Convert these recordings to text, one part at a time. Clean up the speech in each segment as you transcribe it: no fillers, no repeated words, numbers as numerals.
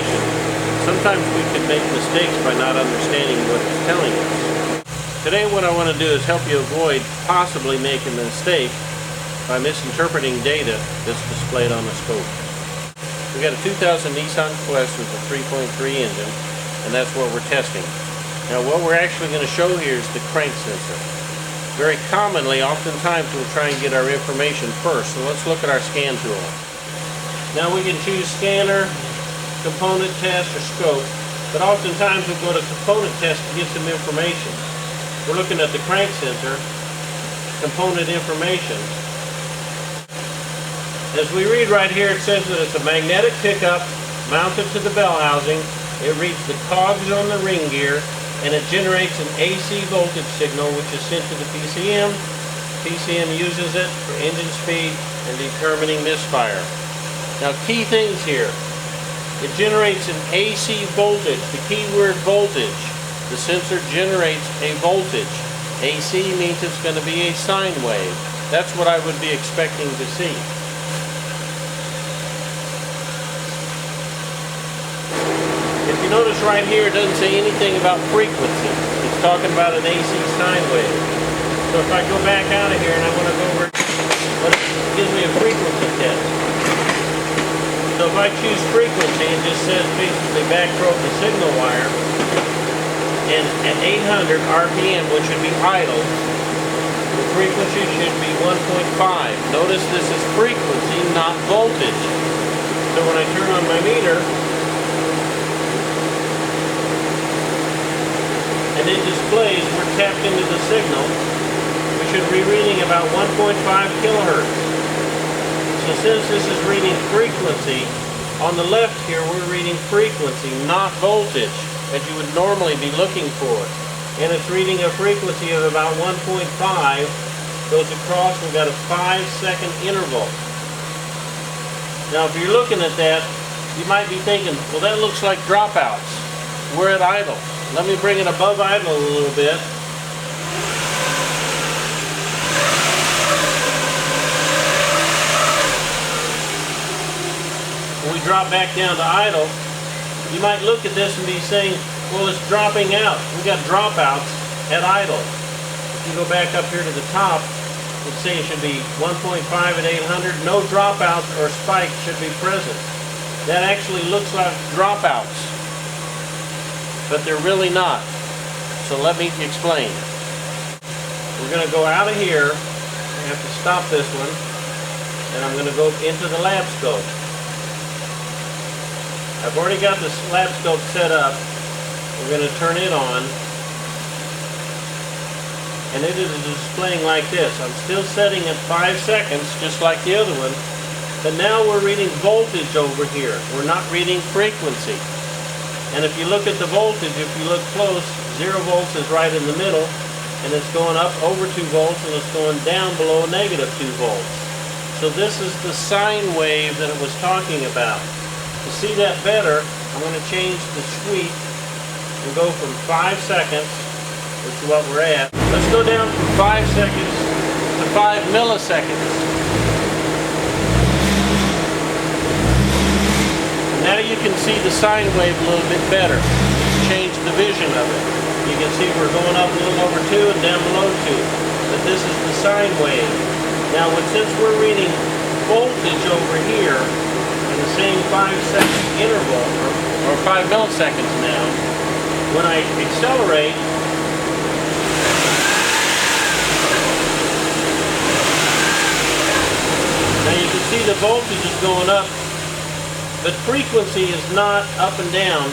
information. Sometimes we can make mistakes by not understanding what it's telling us. Today what I want to do is help you avoid possibly making a mistake by misinterpreting data that's displayed on the scope. We've got a 2000 Nissan Quest with a 3.3 engine, and that's what we're testing. Now what we're actually going to show here is the crank sensor. Very commonly, oftentimes we'll try and get our information first, so let's look at our scan tool. Now we can choose scanner, component test, or scope, but oftentimes we'll go to component test to get some information. We're looking at the crank sensor, component information. As we read right here, it says that it's a magnetic pickup mounted to the bell housing. It reads the cogs on the ring gear, and it generates an AC voltage signal which is sent to the PCM. PCM uses it for engine speed and determining misfire. Now key things here. It generates an AC voltage, the key word voltage. The sensor generates a voltage. AC means it's going to be a sine wave. That's what I would be expecting to see. If you notice right here, it doesn't say anything about frequency. It's talking about an AC sine wave. So if I go back out of here and I want to go over, it gives me a frequency test. So if I choose frequency, it just says basically backprobe the signal wire, and at 800 RPM, which should be idle, the frequency should be 1.5. Notice this is frequency, not voltage. So when I turn on my meter, and it displays we're tapped into the signal, we should be reading about 1.5 kilohertz. So since this is reading frequency, on the left here we're reading frequency, not voltage, as you would normally be looking for. And it's reading a frequency of about 1.5, goes across, we've got a 5-second interval. Now if you're looking at that, you might be thinking, well that looks like dropouts. We're at idle. Let me bring it above idle a little bit. When we drop back down to idle, you might look at this and be saying, well, it's dropping out. We got dropouts at idle. If you go back up here to the top, let's say it should be 1.5 at 800. No dropouts or spikes should be present. That actually looks like dropouts, but they're really not. So let me explain. We're going to go out of here. I have to stop this one, and I'm going to go into the lab scope. I've already got the lab scope set up. We're going to turn it on, and it is displaying like this. I'm still setting at 5 seconds, just like the other one, but now we're reading voltage over here. We're not reading frequency. And if you look at the voltage, if you look close, 0 volts is right in the middle, and it's going up over 2 volts, and it's going down below -2 volts. So this is the sine wave that it was talking about. To see that better, I'm going to change the sweep and go from 5 seconds, which is what we're at. Let's go down from 5 seconds to 5 milliseconds. Now you can see the sine wave a little bit better. Change the vision of it. You can see we're going up a little over 2 and down below 2. But this is the sine wave. Now since we're reading voltage over here in the same 5-second interval, or 5 milliseconds now, when I accelerate, now you can see the voltage is going up, but frequency is not up and down.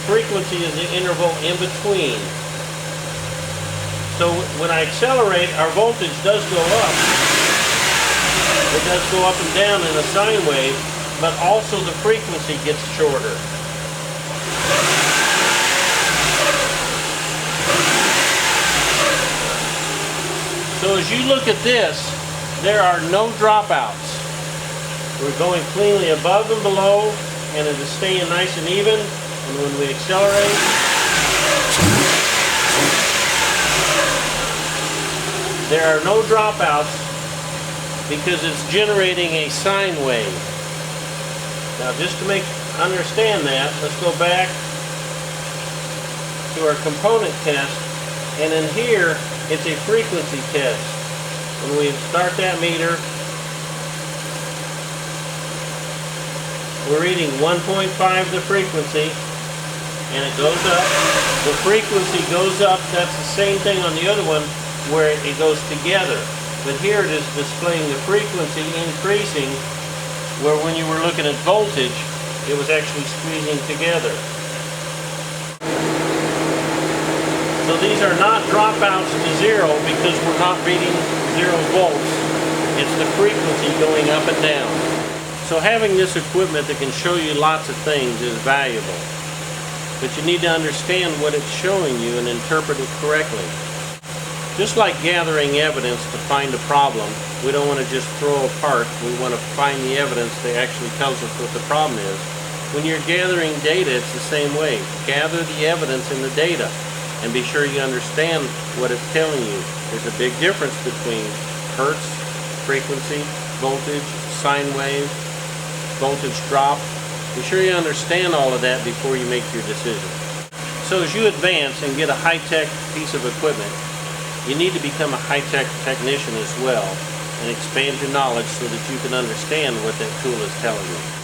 Frequency is the interval in between. So when I accelerate, our voltage does go up. It does go up and down in a sine wave, but also the frequency gets shorter. So as you look at this, there are no dropouts. We're going cleanly above and below, and it is staying nice and even. And when we accelerate, there are no dropouts because it's generating a sine wave. Now just to make understand that, let's go back to our component test, and in here it's a frequency test. When we start that meter, we're reading 1.5 the frequency, and it goes up. The frequency goes up. That's the same thing on the other one where it goes together. But here it is displaying the frequency increasing, where when you were looking at voltage, it was actually squeezing together. So these are not dropouts to zero because we're not reading 0 volts. It's the frequency going up and down. So having this equipment that can show you lots of things is valuable. But you need to understand what it's showing you and interpret it correctly. Just like gathering evidence to find a problem, we don't want to just throw a part. We want to find the evidence that actually tells us what the problem is. When you're gathering data, it's the same way. Gather the evidence in the data and be sure you understand what it's telling you. There's a big difference between hertz, frequency, voltage, sine wave, voltage drop. Be sure you understand all of that before you make your decision. So as you advance and get a high-tech piece of equipment, you need to become a high-tech technician as well and expand your knowledge so that you can understand what that tool is telling you.